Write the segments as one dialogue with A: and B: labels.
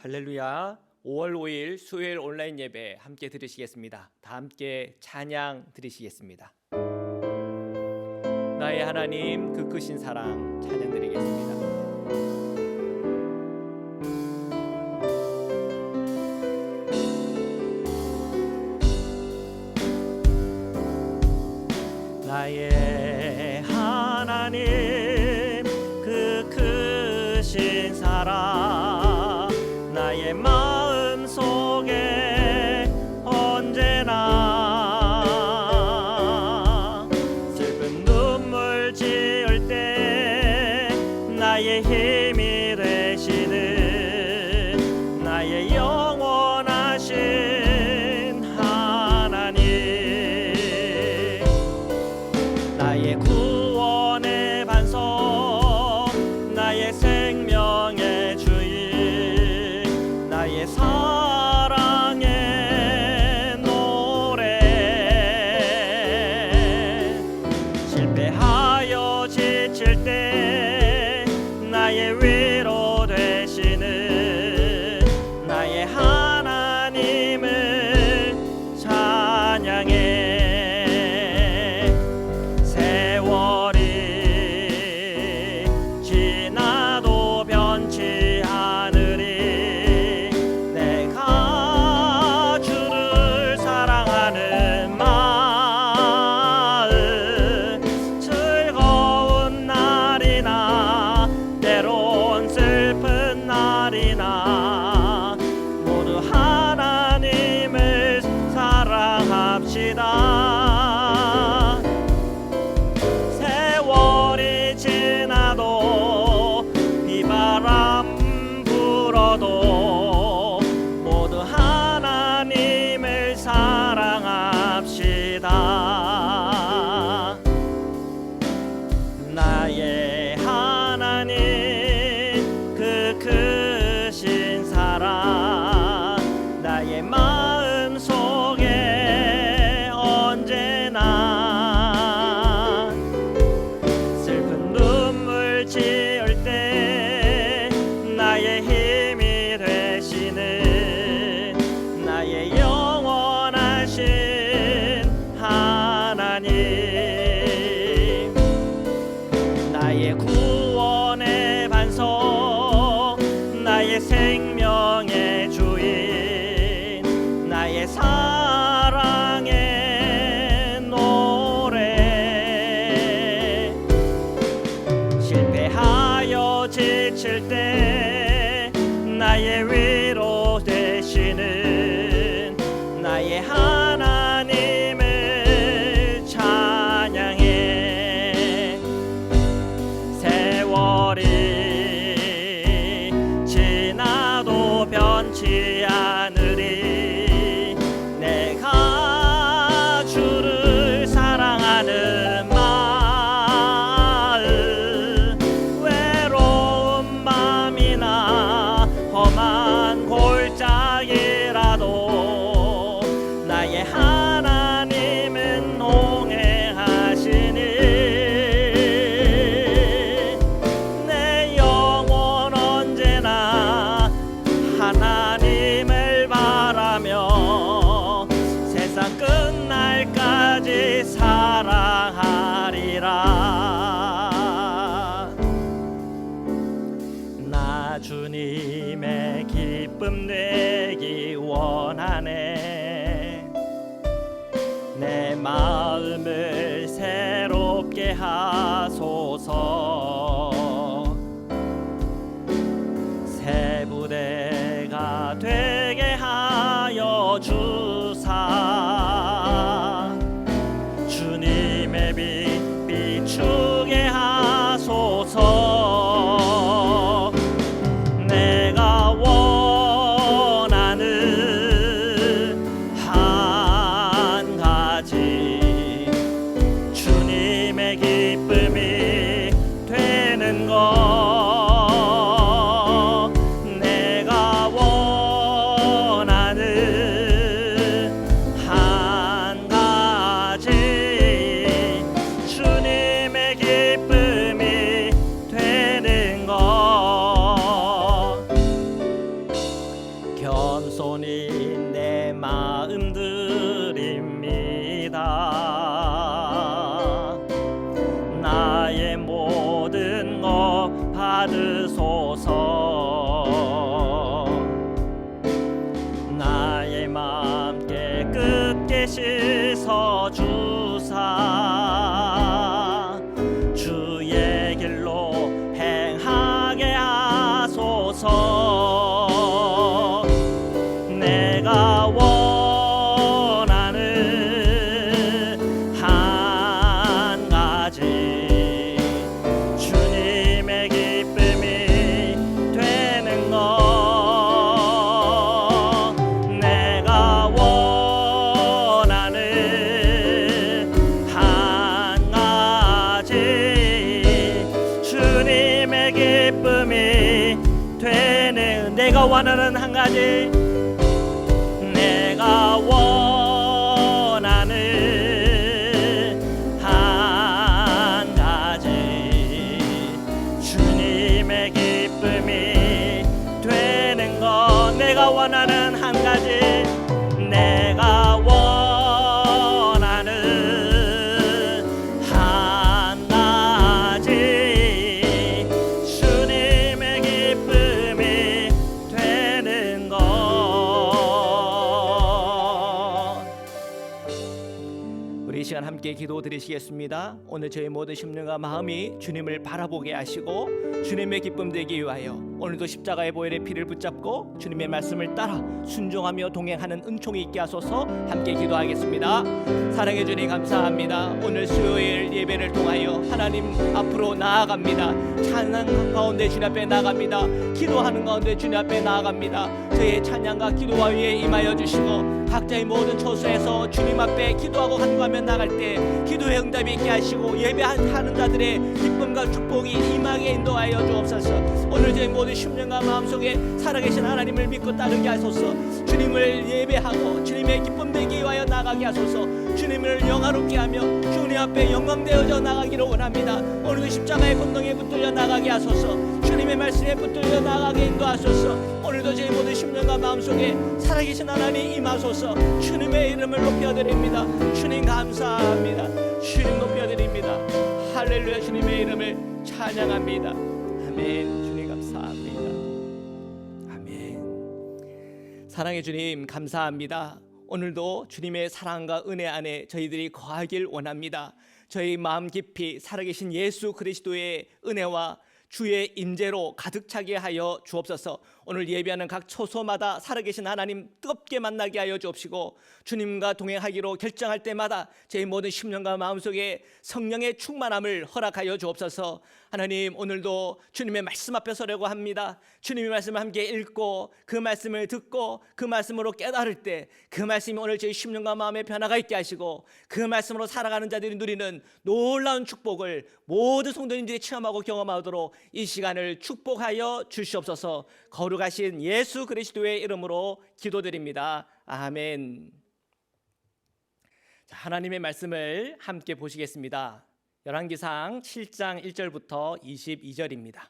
A: 할렐루야. 5월 5일 수요일 온라인 예배 함께 들으시겠습니다. 다 함께 찬양 드리시겠습니다. 나의 하나님 그 크신 사랑 찬양 드리겠습니다. 나의 하나님 그 크신 사랑 나의 마음 속에 언제나 슬픈 눈물 지을 때 나의 힘이 되시는 나의 영원하신 하나님 나의 구원의 반석 나의 생명의 주인 나의 사랑의 노래 실패하여 지칠 때 나의 위로 되시는 나의 하나님을 찬양해 세월이 지나도 변치 않으리 내가 주를 사랑하는 마음 즐거운 날이나 때론 슬픈 날이나 모두 하나님을 사랑합시다. 세월이 지나도 비바람 불어도 모두 하나님을 사랑합시다. 나의 하나님 그 크신 사랑 나의 마음 속에 언제나 슬픈 눈물 지을 때 나의 힘이 되시는 나의 영원하신 하나님 나의 구원의 반석 나의 생명의 주인 나의 사랑의 노래 실패하여 지칠 때 나의 위로 되시는 나의 하나님을 찬양해 세월이 지나도 변치 않으리 내가 주를 사랑하는 마음 외로운 밤이나 험한 골짜기라도 나의 하나님은 동행하시니 내 영혼 언제나 하나님을 바라며 세상 끝날까지 사랑하리라. 나 주님의 기쁨 내기 원하네 내 마음을 새롭게 하소서 새 부대가 되게 하여 주사 주님의 빛 비추게 하소서 내가 원하는 하나님 내 마음 드립니다. 나의 모든 것 받으소서. 나의 마음 깨끗게 씻어 주사 주의 길로 행하게 하소서. 내가 원하는 한 가지 주님의 기쁨이 되는 것. 내가 원하는 한 가지 주님의 기쁨이 되는. 내가 원하는 한 가지, 내가 원하는 한 가지 주님의 기쁨이 되는 것. 내가 원하는 한 가지, 내가 원하는 한 가지 주님의 기쁨이 되는 것. 우리 이 시간 함께 기도 드리시겠습니다. 오늘 저희 모든 심령과 마음이 주님을 바라보게 하시고 주님의 기쁨 되기 위하여 오늘도 십자가의 보혈의 피를 붙잡고 주님의 말씀을 따라 순종하며 동행하는 은총이 있게 하소서. 함께 기도하겠습니다. 사랑해 주님 감사합니다. 오늘 수요일 예배를 통하여 하나님 앞으로 나아갑니다. 찬양 가운데 주님 앞에 나아갑니다. 기도하는 가운데 주님 앞에 나아갑니다. 저희의 찬양과 기도와 위에 임하여 주시고 각자의 모든 처소에서 주님 앞에 기도하고 간구하며 나갈 때 기도의 응답이 있게 하시고 예배하는 자들의 기쁨과 축복이 임하게 인도하여 주옵소서. 오늘 저희 모든 심령과 마음속에 살아계신 하나님을 믿고 따르게 하소서. 주님을 예배하고 주님의 기쁨 되기 위하여 나가게 하소서. 주님을 영화롭게 하며 주님 앞에 영광되어져 나가기를 원합니다. 오늘도 십자가의 권능에 붙들려 나가게 하소서. 주님의 말씀에 붙들려 나가게 인도하소서. 오늘도 저희 모든 심령과 마음속에 살아계신 하나님 임하소서. 주님의 이름을 높여드립니다. 주님 감사합니다. 주님 높여드립니다. 할렐루야. 주님의 이름을 찬양합니다. 아멘. 주님 감사합니다. 아멘. 사랑의 주님 감사합니다. 오늘도 주님의 사랑과 은혜 안에 저희들이 거하길 원합니다. 저희 마음 깊이 살아계신 예수 그리스도의 은혜와 주의 임재로 가득 차게 하여 주옵소서. 오늘 예배하는 각 처소마다 살아계신 하나님 뜨겁게 만나게 하여 주옵시고 주님과 동행하기로 결정할 때마다 저희 모든 심령과 마음속에 성령의 충만함을 허락하여 주옵소서. 하나님 오늘도 주님의 말씀 앞에 서려고 합니다. 주님의 말씀을 함께 읽고 그 말씀을 듣고 그 말씀으로 깨달을 때 그 말씀이 오늘 저희 심령과 마음에 변화가 있게 하시고 그 말씀으로 살아가는 자들이 누리는 놀라운 축복을 모든 성도님들이 체험하고 경험하도록 이 시간을 축복하여 주시옵소서. 거룩하신 예수 그리스도의 이름으로 기도드립니다. 아멘. 자, 하나님의 말씀을 함께 보시겠습니다. 열왕기상 7장 1절부터 22절입니다.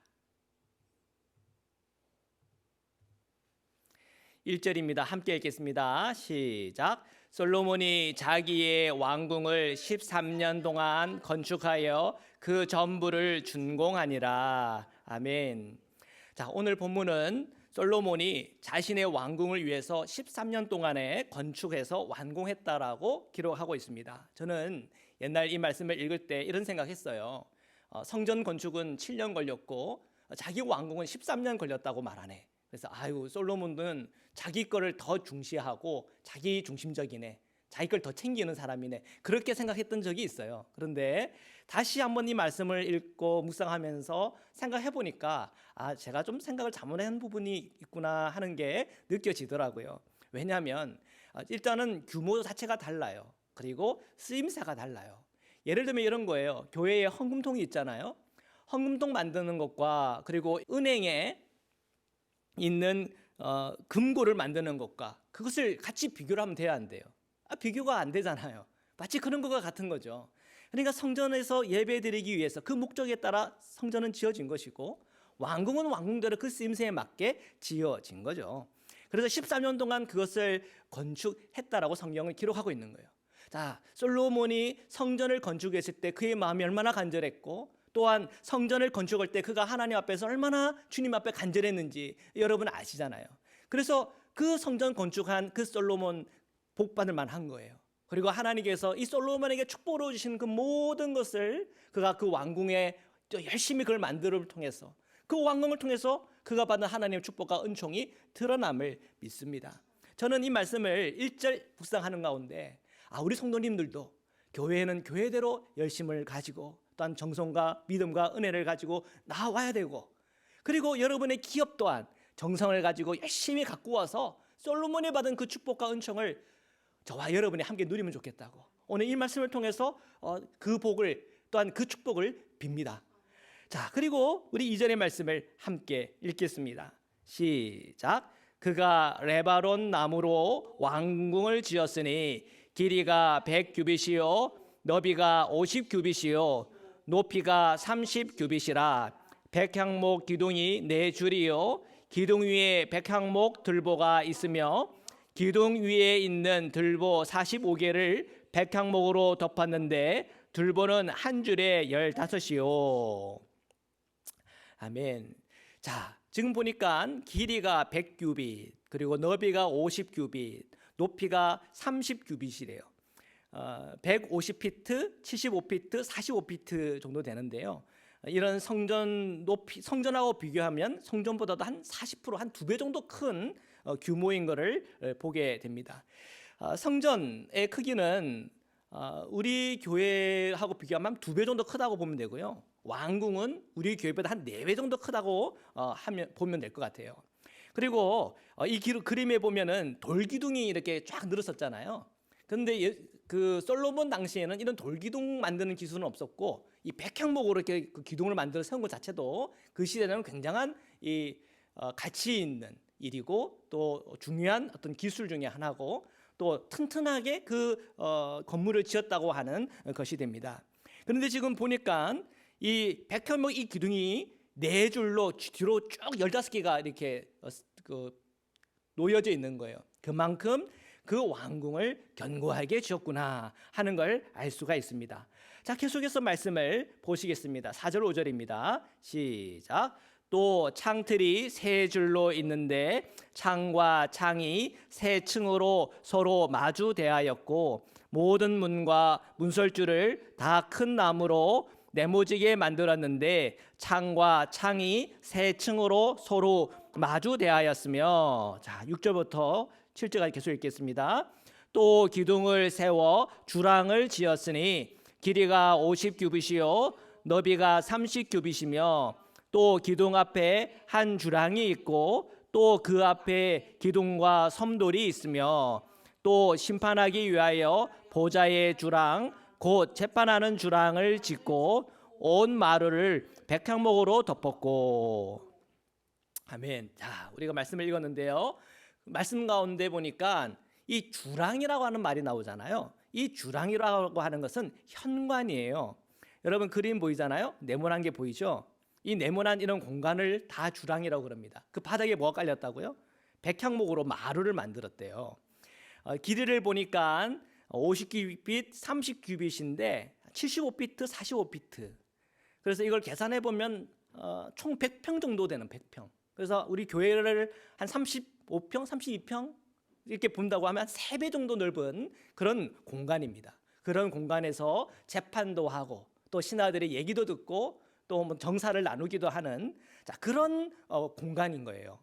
A: 1절입니다. 함께 읽겠습니다. 시작. 솔로몬이 자기의 왕궁을 13년 동안 건축하여 그 전부를 준공하니라. 아멘. 자, 오늘 본문은 솔로몬이 자신의 왕궁을 위해서 13년 동안에 건축해서 완공했다라고 기록하고 있습니다. 저는 옛날 이 말씀을 읽을 때 이런 생각했어요. 성전 건축은 7년 걸렸고 자기 왕궁은 13년 걸렸다고 말하네. 그래서 아유, 솔로몬은 자기 거를 더 중시하고 자기 중심적이네, 자기 걸 더 챙기는 사람이네, 그렇게 생각했던 적이 있어요. 그런데 다시 한번 이 말씀을 읽고 묵상하면서 생각해 보니까 제가 좀 생각을 잘못한 부분이 있구나 하는 게 느껴지더라고요. 왜냐하면 일단은 규모 자체가 달라요. 그리고 쓰임새가 달라요. 예를 들면 이런 거예요. 교회에 헌금통이 있잖아요. 헌금통 만드는 것과 그리고 은행에 있는 금고를 만드는 것과 그것을 같이 비교를 하면 돼야 안 돼요? 비교가 안 되잖아요. 마치 그런 것과 같은 거죠. 그러니까 성전에서 예배드리기 위해서 그 목적에 따라 성전은 지어진 것이고 왕궁은 왕궁대로 그 쓰임새에 맞게 지어진 거죠. 그래서 13년 동안 그것을 건축했다라고 성경을 기록하고 있는 거예요. 자, 솔로몬이 성전을 건축했을 때 그의 마음이 얼마나 간절했고, 또한 성전을 건축할 때 그가 하나님 앞에서 얼마나 주님 앞에 간절했는지 여러분 아시잖아요. 그래서 그 성전 건축한 그 솔로몬 복받을 만한 거예요. 그리고 하나님께서 이 솔로몬에게 축복을 주신 그 모든 것을 그가 그 왕궁에 열심히 그걸 만들음을 통해서, 그 왕궁을 통해서 그가 받은 하나님의 축복과 은총이 드러남을 믿습니다. 저는 이 말씀을 1절 묵상하는 가운데 우리 성도님들도 교회는 교회대로 열심을 가지고 또한 정성과 믿음과 은혜를 가지고 나와야 되고, 그리고 여러분의 기업 또한 정성을 가지고 열심히 갖고 와서 솔로몬이 받은 그 축복과 은총을 저와 여러분이 함께 누리면 좋겠다고 오늘 이 말씀을 통해서 그 복을 또한 그 축복을 빕니다. 자, 그리고 우리 2절의 말씀을 함께 읽겠습니다. 시작. 그가 레바논 나무로 왕궁을 지었으니 길이가 100규빗이요 너비가 50규빗이요 높이가 30규빗이라. 백향목 기둥이 4줄이요 기둥 위에 백향목 들보가 있으며 기둥 위에 있는 들보 45개를 백향목으로 덮었는데 들보는 한 줄에 15이요. 아멘. 자, 지금 보니까 길이가 100규빗, 그리고 너비가 50규빗, 높이가 30규빗이래요. 150피트, 75피트, 45피트 정도 되는데요. 이런 성전 높이, 성전하고 비교하면 성전보다도 한 40%, 한 2배 정도 큰 규모인 것을 보게 됩니다. 성전의 크기는 우리 교회하고 비교하면 2배 정도 크다고 보면 되고요. 왕궁은 우리 교회보다 한 4배 정도 크다고 보면 될 것 같아요. 그리고 이 그림에 보면은 돌기둥이 이렇게 쫙 늘었었잖아요. 그런데 그 솔로몬 당시에는 이런 돌기둥 만드는 기술은 없었고, 이 백향목으로 이렇게 그 기둥을 만들어 세운 것 자체도 그 시대는 굉장한 이 가치 있는 일이고, 또 중요한 어떤 기술 중에 하나고, 또 튼튼하게 그 건물을 지었다고 하는 것이 됩니다. 그런데 지금 보니까 이 백향목 이 기둥이 4줄로 뒤로 쭉 15개가 이렇게 놓여져 있는 거예요. 그만큼 그 왕궁을 견고하게 지었구나 하는 걸 알 수가 있습니다. 자, 계속해서 말씀을 보시겠습니다. 4절 5절입니다. 시작. 또 창틀이 3줄로 있는데 창과 창이 3층으로 서로 마주 대하였고, 모든 문과 문설주를 다 큰 나무로 네모지게 만들었는데 창과 창이 3층으로 서로 마주 대하였으며. 자, 6절부터 7절까지 계속 읽겠습니다. 또 기둥을 세워 주랑을 지었으니 길이가 50규빗이요 너비가 30규빗이며, 또 기둥 앞에 한 주랑이 있고 또 그 앞에 기둥과 섬돌이 있으며, 또 심판하기 위하여 보좌의 주랑 곧 재판하는 주랑을 짓고 온 마루를 백향목으로 덮었고. 아멘. 자, 우리가 말씀을 읽었는데요. 말씀 가운데 보니까 이 주랑이라고 하는 말이 나오잖아요. 이 주랑이라고 하는 것은 현관이에요. 여러분 그림 보이잖아요. 네모난 게 보이죠? 이 네모난 이런 공간을 다 주랑이라고 그럽니다. 그 바닥에 뭐가 깔렸다고요? 백향목으로 마루를 만들었대요. 길이를 보니까 50규빗, 30규빗인데 75피트, 45피트. 그래서 이걸 계산해 보면 총 100평 정도 되는 100평. 그래서 우리 교회를 한 35평, 32평 이렇게 본다고 하면 한 3배 정도 넓은 그런 공간입니다. 그런 공간에서 재판도 하고 또 신하들의 얘기도 듣고 또 뭐 정사를 나누기도 하는 그런 공간인 거예요.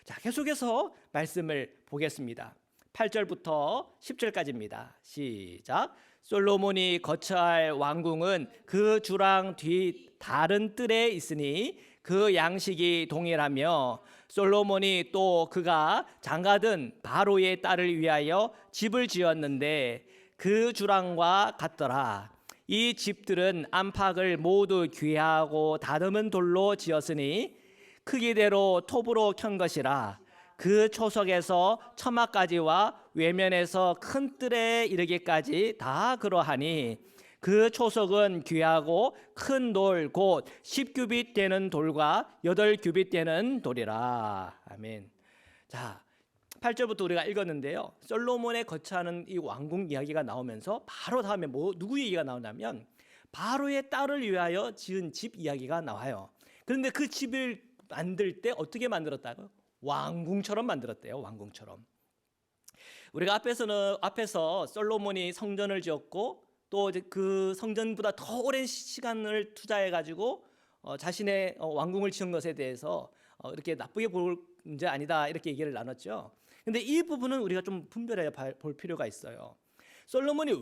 A: 자, 계속해서 말씀을 보겠습니다. 8절부터 10절까지입니다. 시작. 솔로몬이 거처할 왕궁은 그 주랑 뒤 다른 뜰에 있으니 그 양식이 동일하며, 솔로몬이 또 그가 장가든 바로의 딸을 위하여 집을 지었는데 그 주랑과 같더라. 이 집들은 안팎을 모두 귀하고 다듬은 돌로 지었으니 크기대로 톱으로 켠 것이라. 그 초석에서 처마까지와 외면에서 큰 뜰에 이르기까지 다 그러하니, 그 초석은 귀하고 큰 돌 곧 10규빗 되는 돌과 8규빗 되는 돌이라. 아멘. 자, 8절부터 우리가 읽었는데요. 솔로몬의 거처하는 이 왕궁 이야기가 나오면서 바로 다음에 누구 얘기가 나오냐면 바로의 딸을 위하여 지은 집 이야기가 나와요. 그런데 그 집을 만들 때 어떻게 만들었다고요? 왕궁처럼 만들었대요. 왕궁처럼. 우리가 앞에서 솔로몬이 성전을 지었고 또 그 성전보다 더 오랜 시간을 투자해 가지고 자신의 왕궁을 지은 것에 대해서 이렇게 나쁘게 볼 문제 아니다 이렇게 얘기를 나눴죠. 근데 이 부분은 우리가 좀 분별해 볼 필요가 있어요. 솔로몬도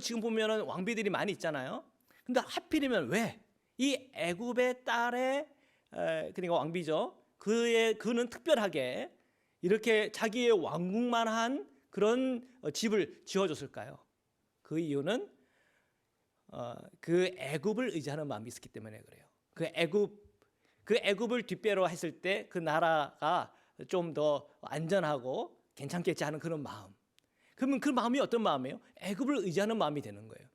A: 지금 보면은 왕비들이 많이 있잖아요. 근데 하필이면 왜 이 애굽의 딸의 그러니까 왕비죠. 그는 특별하게 이렇게 자기의 왕궁만한 그런 집을 지어줬을까요? 그 이유는 그 애굽을 의지하는 마음이 있었기 때문에 그래요. 그 애굽을 뒷배로 했을 때 그 나라가 좀 더 안전하고 괜찮겠지 하는 그런 마음. 그러면 그 마음이 어떤 마음이에요? 애굽을 의지하는 마음이 되는 거예요.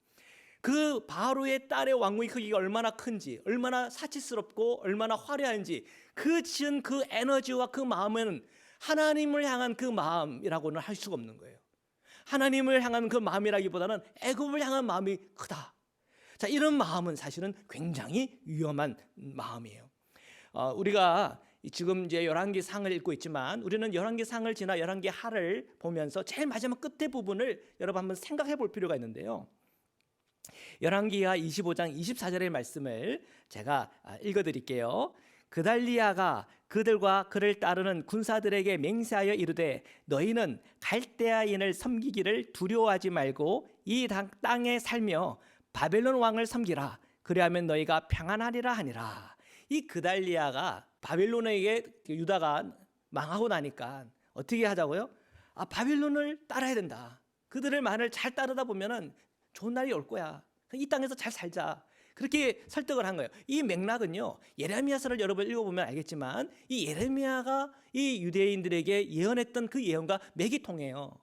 A: 그 바로의 딸의 왕궁의 크기가 얼마나 큰지, 얼마나 사치스럽고 얼마나 화려한지 그 지은 그 에너지와 그 마음은 하나님을 향한 그 마음이라고는 할 수가 없는 거예요. 하나님을 향한 그 마음이라기보다는 애굽을 향한 마음이 크다. 자, 이런 마음은 사실은 굉장히 위험한 마음이에요. 우리가 지금 이제 열왕기상을 읽고 있지만 우리는 열왕기상을 지나 열왕기하를 보면서 제일 마지막 끝에 부분을 여러분 한번 생각해 볼 필요가 있는데요. 열왕기하 25장 24절의 말씀을 제가 읽어드릴게요. 그달리아가 그들과 그를 따르는 군사들에게 맹세하여 이르되 너희는 갈대아인을 섬기기를 두려워하지 말고 이 땅에 살며 바벨론 왕을 섬기라. 그리하면 너희가 평안하리라 하니라. 이 그달리아가 바벨론에게 유다가 망하고 나니까 어떻게 하자고요? 바벨론을 따라야 된다. 그들의 말을 잘 따르다 보면은 좋은 날이 올 거야. 이 땅에서 잘 살자. 그렇게 설득을 한 거예요. 이 맥락은요, 예레미야서를 여러분 읽어보면 알겠지만 이 예레미야가 이 유대인들에게 예언했던 그 예언과 맥이 통해요.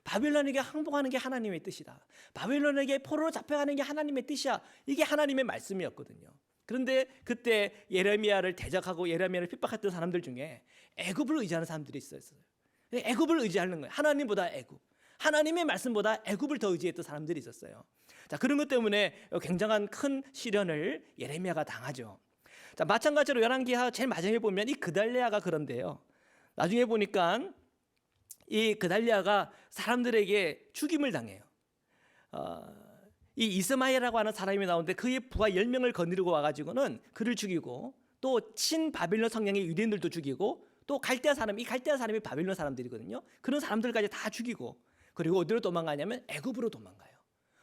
A: 바벨론에게 항복하는 게 하나님의 뜻이다. 바벨론에게 포로로 잡혀가는 게 하나님의 뜻이야. 이게 하나님의 말씀이었거든요. 그런데 그때 예레미야를 대적하고 예레미야를 핍박했던 사람들 중에 애굽을 의지하는 사람들이 있었어요. 애굽을 의지하는 거예요. 하나님보다 애굽. 하나님의 말씀보다 애굽을 더 의지했던 사람들이 있었어요. 자, 그런 것 때문에 굉장한 큰 시련을 예레미야가 당하죠. 자, 마찬가지로 열왕기하 제일 마지막에 보면 이 그달리아가 그런데요. 나중에 보니까 이 그달리아가 사람들에게 죽임을 당해요. 이 이스마엘이라고 하는 사람이 나오는데 그의 부하 10명을 거느리고 와가지고는 그를 죽이고 또 친바빌론 성향의 유대인들도 죽이고 또 이 갈대아 사람이 바빌론 사람들이거든요. 그런 사람들까지 다 죽이고 그리고 어디로 도망가냐면 애굽으로 도망가요.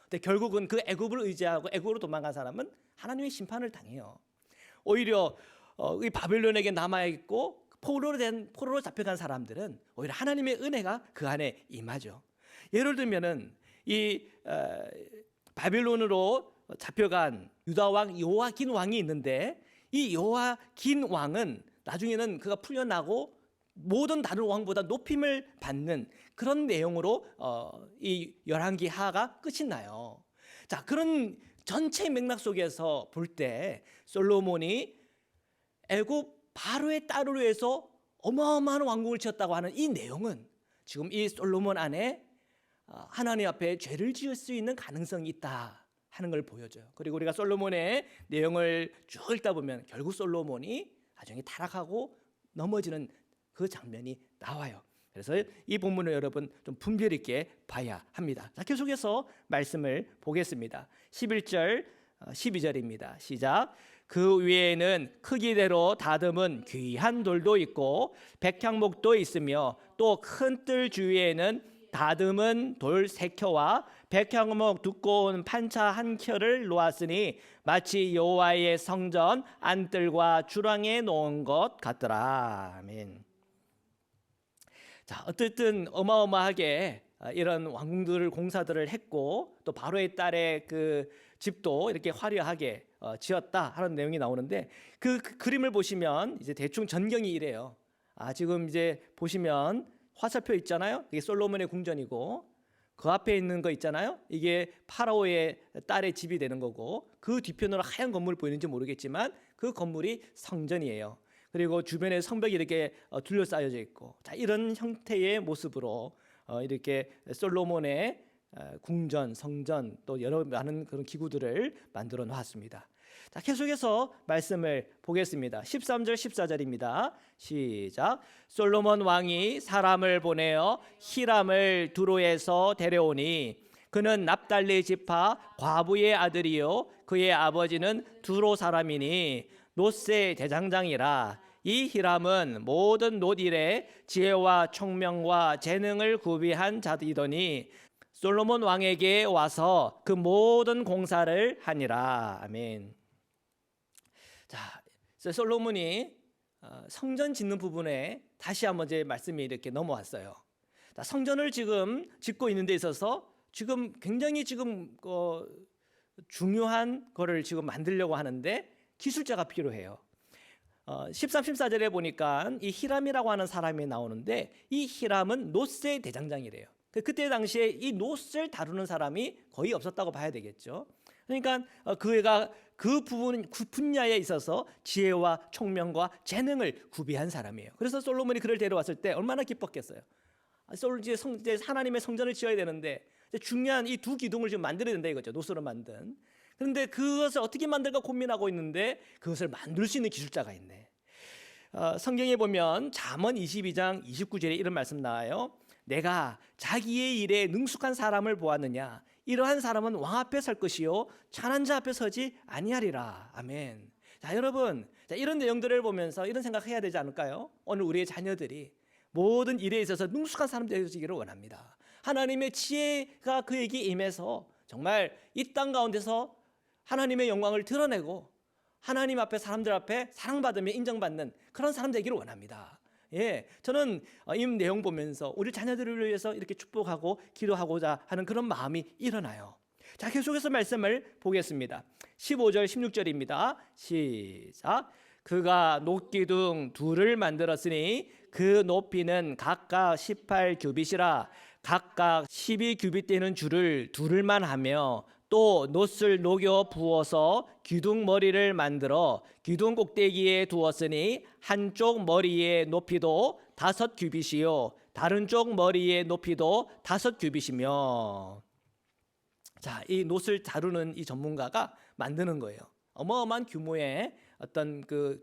A: 근데 결국은 그 애굽을 의지하고 애굽으로 도망간 사람은 하나님의 심판을 당해요. 오히려 이 바빌론에게 남아 있고 포로로 잡혀간 사람들은 오히려 하나님의 은혜가 그 안에 임하죠. 예를 들면은 이 바빌론으로 잡혀간 유다 왕 요아긴 왕이 있는데 이 요아긴 왕은 나중에는 그가 풀려나고 모든 다른 왕보다 높임을 받는 그런 내용으로 이 열왕기하가 끝이 나요. 자, 그런 전체 맥락 속에서 볼 때 솔로몬이 애굽 바로의 딸을 위해서 어마어마한 왕궁을 지었다고 하는 이 내용은 지금 이 솔로몬 안에 하나님 앞에 죄를 지을 수 있는 가능성이 있다 하는 걸 보여줘요. 그리고 우리가 솔로몬의 내용을 쭉 읽다 보면 결국 솔로몬이 나중에 타락하고 넘어지는 그 장면이 나와요. 그래서 이 본문을 여러분 좀 분별 있게 봐야 합니다. 자, 계속해서 말씀을 보겠습니다. 11절 12절입니다. 시작. 그 위에는 크기대로 다듬은 귀한 돌도 있고 백향목도 있으며 또 큰 뜰 주위에는 다듬은 돌 3켜와 백향목 두꺼운 판차 1켜를 놓았으니 마치 여호와의 성전 안뜰과 주랑에 놓은 것 같더라. 아멘. 자, 어쨌든 어마어마하게 이런 왕궁들을 공사들을 했고 또 바로의 딸의 그 집도 이렇게 화려하게 지었다 하는 내용이 나오는데 그 그림을 보시면 이제 대충 전경이 이래요. 지금 이제 보시면 화살표 있잖아요. 이게 솔로몬의 궁전이고 그 앞에 있는 거 있잖아요. 이게 파라오의 딸의 집이 되는 거고 그 뒤편으로 하얀 건물 보이는지 모르겠지만 그 건물이 성전이에요. 그리고 주변에 성벽이 이렇게 둘러싸여져 있고, 자, 이런 형태의 모습으로 이렇게 솔로몬의 궁전, 성전 또 여러 많은 그런 기구들을 만들어 놓았습니다. 자, 계속해서 말씀을 보겠습니다. 13절 14절입니다. 시작. 솔로몬 왕이 사람을 보내어 히람을 두로에서 데려오니 그는 납달리 지파 과부의 아들이요 그의 아버지는 두로 사람이니 놋의 대장장이라. 이 히람은 모든 놋일에 지혜와 총명과 재능을 구비한 자이더니 솔로몬 왕에게 와서 그 모든 공사를 하니라. 아멘. 자, 솔로몬이 성전 짓는 부분에 다시 한번 이제 말씀이 이렇게 넘어왔어요. 자, 성전을 지금 짓고 있는 데 있어서 지금 굉장히 지금 중요한 거를 지금 만들려고 하는데 기술자가 필요해요. 13, 14절에 보니까 이 히람이라고 하는 사람이 나오는데 이 히람은 놋의 대장장이래요. 그때 당시에 이 놋을 다루는 사람이 거의 없었다고 봐야 되겠죠. 그러니까 그가 그 부분 그 분야에 있어서 지혜와 총명과 재능을 구비한 사람이에요. 그래서 솔로몬이 그를 데려왔을 때 얼마나 기뻤겠어요. 이제 하나님의 성전을 지어야 되는데 중요한 이 두 기둥을 지금 만들어야 된다 이거죠. 놋으로 만든. 그런데 그것을 어떻게 만들까 고민하고 있는데 그것을 만들 수 있는 기술자가 있네. 성경에 보면 잠언 22장 29절에 이런 말씀 나와요. 내가 자기의 일에 능숙한 사람을 보았느냐. 이러한 사람은 왕 앞에 설 것이요 찬한 자 앞에 서지 아니하리라. 아멘. 자, 여러분, 이런 내용들을 보면서 이런 생각해야 되지 않을까요? 오늘 우리의 자녀들이 모든 일에 있어서 능숙한 사람 되시기를 원합니다. 하나님의 지혜가 그에게 임해서 정말 이 땅 가운데서 하나님의 영광을 드러내고 하나님 앞에 사람들 앞에 사랑받으며 인정받는 그런 사람 되기를 원합니다. 예, 저는 이 내용 보면서 우리 자녀들을 위해서 이렇게 축복하고 기도하고자 하는 그런 마음이 일어나요. 자, 계속해서 말씀을 보겠습니다. 15절 16절입니다. 시작. 그가 놋기둥 둘을 만들었으니 그 높이는 각각 18규빗이라. 각각 12규빗 되는 줄을 두를만 하며 또 놋을 녹여 부어서 기둥 머리를 만들어 기둥 꼭대기에 두었으니 한쪽 머리의 높이도 5규빗이요 다른 쪽 머리의 높이도 5규빗이며. 자, 이 놋을 다루는 이 전문가가 만드는 거예요. 어마어마한 규모의 어떤 그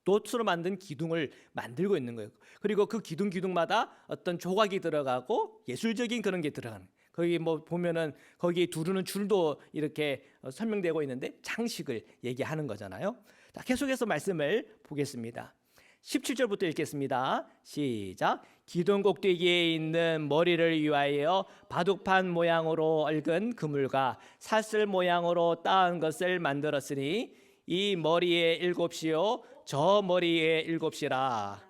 A: 놋으로 만든 기둥을 만들고 있는 거예요. 그리고 그 기둥마다 어떤 조각이 들어가고 예술적인 그런 게 들어가는. 거기 뭐 보면은 거기 두르는 줄도 이렇게 설명되고 있는데 장식을 얘기하는 거잖아요. 자, 계속해서 말씀을 보겠습니다. 17절부터 읽겠습니다. 시작. 기둥 꼭대기에 있는 머리를 위하여 바둑판 모양으로 얽은 그물과 사슬 모양으로 따은 것을 만들었으니 이 머리에 7이요 저 머리에 7이라.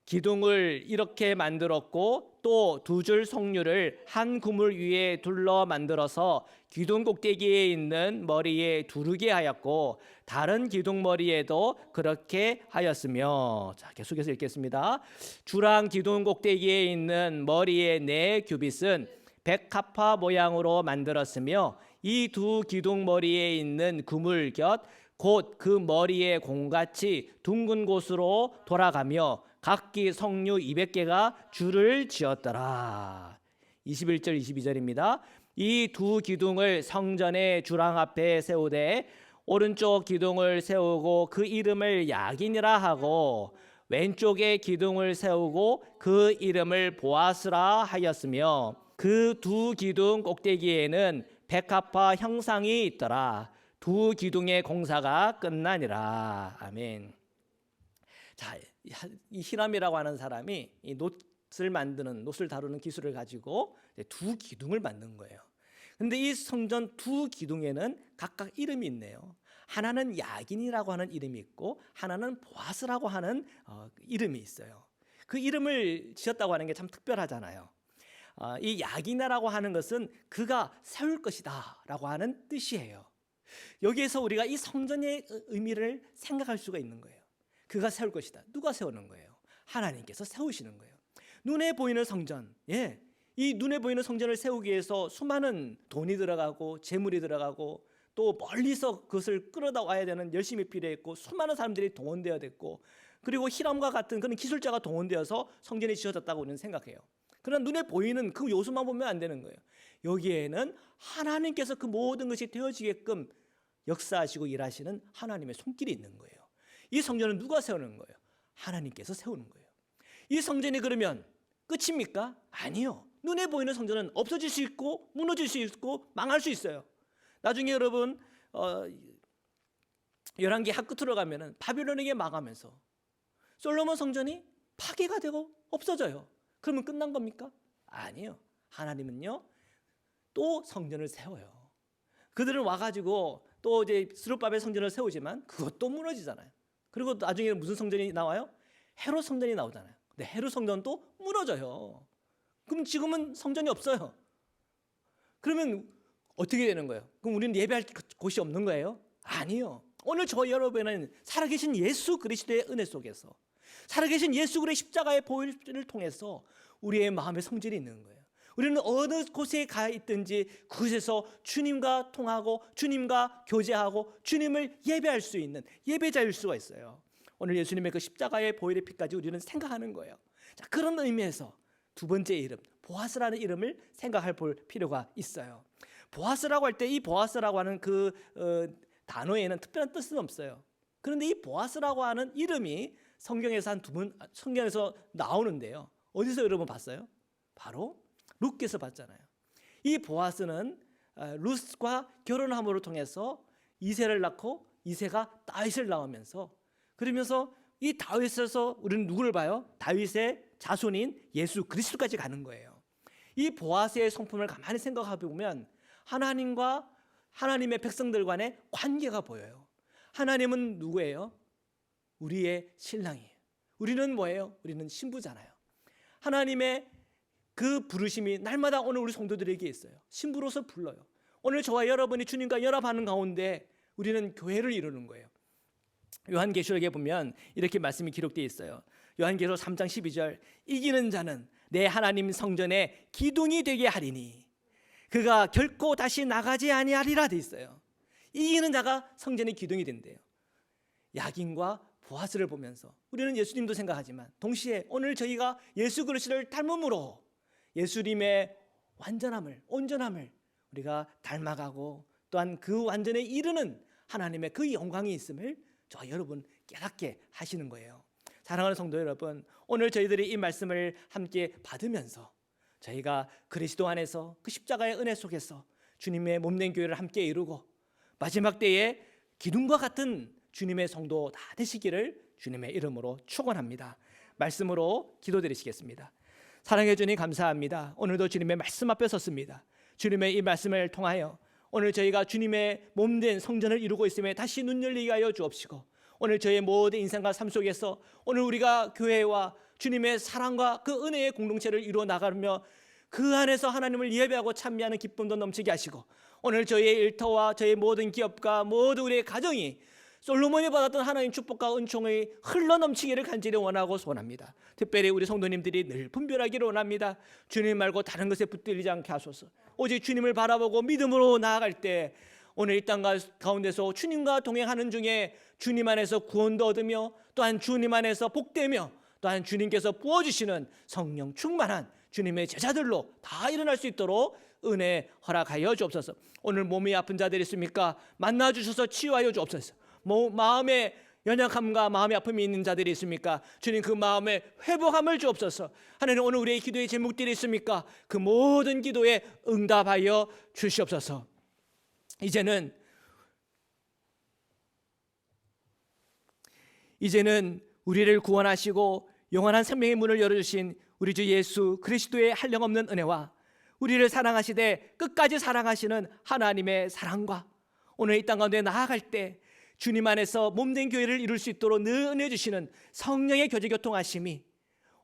A: 기둥을 이렇게 만들었고 또 2줄 석류를 한 그물 위에 둘러 만들어서 기둥 꼭대기에 있는 머리에 두르게 하였고 다른 기둥 머리에도 그렇게 하였으며. 자, 계속해서 읽겠습니다. 주랑 기둥 꼭대기에 있는 머리의 4규빗은 백합화 모양으로 만들었으며 이 두 기둥 머리에 있는 그물 곁 곧 그 머리의 공같이 둥근 곳으로 돌아가며 각기 석류 200개가 줄을 지었더라. 21절 22절입니다. 이 두 기둥을 성전의 주랑 앞에 세우되 오른쪽 기둥을 세우고 그 이름을 야긴이라 하고 왼쪽에 기둥을 세우고 그 이름을 보아스라 하였으며 그 두 기둥 꼭대기에는 백합화 형상이 있더라. 두 기둥의 공사가 끝나니라. 아멘. 자, 이 히람이라고 하는 사람이 이 놋을 만드는 놋을 다루는 기술을 가지고 두 기둥을 만든 거예요. 근데 이 성전 두 기둥에는 각각 이름이 있네요. 하나는 야긴이라고 하는 이름이 있고 하나는 보아스라고 하는 이름이 있어요. 그 이름을 지었다고 하는 게 참 특별하잖아요. 이 야긴이라고 하는 것은 그가 세울 것이다 라고 하는 뜻이에요. 여기에서 우리가 이 성전의 의미를 생각할 수가 있는 거예요. 그가 세울 것이다. 누가 세우는 거예요? 하나님께서 세우시는 거예요. 눈에 보이는 성전, 예, 이 눈에 보이는 성전을 세우기 위해서 수많은 돈이 들어가고 재물이 들어가고 또 멀리서 그것을 끌어다 와야 되는 열심히 필요했고 수많은 사람들이 동원되어야 됐고 그리고 히람과 같은 그런 기술자가 동원되어서 성전이 지어졌다고 우리는 생각해요. 그러나 눈에 보이는 그 요소만 보면 안 되는 거예요. 여기에는 하나님께서 그 모든 것이 되어지게끔 역사하시고 일하시는 하나님의 손길이 있는 거예요. 이 성전은 누가 세우는 거예요? 하나님께서 세우는 거예요. 이 성전이 그러면 끝입니까? 아니요. 눈에 보이는 성전은 없어질 수 있고 무너질 수 있고 망할 수 있어요. 나중에 여러분 열왕기 하끝으로 가면은 바빌론에게 망하면서 솔로몬 성전이 파괴가 되고 없어져요. 그러면 끝난 겁니까? 아니요. 하나님은요 또 성전을 세워요. 그들은 와가지고 또 이제 스룹바벨 성전을 세우지만 그것도 무너지잖아요. 그리고 나중에 무슨 성전이 나와요? 헤롯 성전이 나오잖아요. 근데 헤롯 성전도 무너져요. 그럼 지금은 성전이 없어요. 그러면 어떻게 되는 거예요? 그럼 우리는 예배할 곳이 없는 거예요? 아니요. 오늘 저 여러분은 살아계신 예수 그리스도의 은혜 속에서 살아계신 예수 그리스도의 십자가의 보혈을 통해서 우리의 마음의 성질이 있는 거예요. 우리는 어느 곳에 가 있든지 그곳에서 주님과 통하고 주님과 교제하고 주님을 예배할 수 있는 예배자일 수가 있어요. 오늘 예수님의 그 십자가의 보혈의 피까지 우리는 생각하는 거예요. 자, 그런 의미에서 두 번째 이름 보아스라는 이름을 생각할 볼 필요가 있어요. 보아스라고 할 때 이 보아스라고 하는 그 단어에는 특별한 뜻은 없어요. 그런데 이 보아스라고 하는 이름이 성경에서 한 두 번 성경에서 나오는데요. 어디서 여러분 봤어요? 바로 룻께서 봤잖아요. 이 보아스는 룻과 결혼함으로 통해서 이새를 낳고 이새가 다윗을 낳으면서 그러면서 이 다윗에서 우리는 누구를 봐요? 다윗의 자손인 예수 그리스도까지 가는 거예요. 이 보아스의 성품을 가만히 생각해 보면 하나님과 하나님의 백성들 간의 관계가 보여요. 하나님은 누구예요? 우리의 신랑이에요. 우리는 뭐예요? 우리는 신부잖아요. 하나님의 그 부르심이 날마다 오늘 우리 성도들에게 있어요. 신부로서 불러요. 오늘 저와 여러분이 주님과 연합하는 가운데 우리는 교회를 이루는 거예요. 요한계시록에 보면 이렇게 말씀이 기록되어 있어요. 요한계시록 3장 12절 이기는 자는 내 하나님 성전에 기둥이 되게 하리니 그가 결코 다시 나가지 아니하리라 돼 있어요. 이기는 자가 성전의 기둥이 된대요. 야긴과 보아스를 보면서 우리는 예수님도 생각하지만 동시에 오늘 저희가 예수 그리스도를 닮음으로 예수님의 완전함을 온전함을 우리가 닮아가고 또한 그 완전에 이르는 하나님의 그 영광이 있음을 저 여러분 깨닫게 하시는 거예요. 사랑하는 성도 여러분, 오늘 저희들이 이 말씀을 함께 받으면서 저희가 그리스도 안에서 그 십자가의 은혜 속에서 주님의 몸된 교회를 함께 이루고 마지막 때에 기둥과 같은 주님의 성도 다 되시기를 주님의 이름으로 축원합니다. 말씀으로 기도드리시겠습니다. 사랑해 주님 감사합니다. 오늘도 주님의 말씀 앞에 섰습니다. 주님의 이 말씀을 통하여 오늘 저희가 주님의 몸된 성전을 이루고 있음에 다시 눈 열리게 하여 주옵시고 오늘 저희의 모든 인생과 삶 속에서 오늘 우리가 교회와 주님의 사랑과 그 은혜의 공동체를 이루어 나가며 그 안에서 하나님을 예배하고 찬미하는 기쁨도 넘치게 하시고 오늘 저희의 일터와 저희의 모든 기업과 모든 우리의 가정이 솔로몬이 받았던 하나님 축복과 은총이 흘러넘치기를 간절히 원하고 소원합니다. 특별히 우리 성도님들이 늘 분별하기를 원합니다. 주님 말고 다른 것에 붙들리지 않게 하소서. 오직 주님을 바라보고 믿음으로 나아갈 때 오늘 이 땅 가운데서 주님과 동행하는 중에 주님 안에서 구원도 얻으며 또한 주님 안에서 복되며 또한 주님께서 부어주시는 성령 충만한 주님의 제자들로 다 일어날 수 있도록 은혜 허락하여 주옵소서. 오늘 몸이 아픈 자들이 있습니까? 만나주셔서 치유하여 주옵소서. 마음에 연약함과 마음의 아픔이 있는 자들이 있습니까? 주님 그 마음에 회복함을 주옵소서. 하나님 오늘 우리의 기도의 제목들이 있습니까? 그 모든 기도에 응답하여 주시옵소서. 이제는 우리를 구원하시고 영원한 생명의 문을 열어주신 우리 주 예수 그리스도의 한량없는 은혜와 우리를 사랑하시되 끝까지 사랑하시는 하나님의 사랑과 오늘 이 땅 가운데 나아갈 때 주님 안에서 몸된 교회를 이룰 수 있도록 늘 은혜 주시는 성령의 교제 교통하심이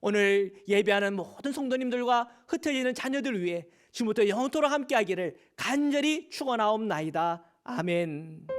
A: 오늘 예배하는 모든 성도님들과 흩어지는 자녀들 위해 지금부터 영원토록 함께하기를 간절히 축원하옵나이다. 아멘.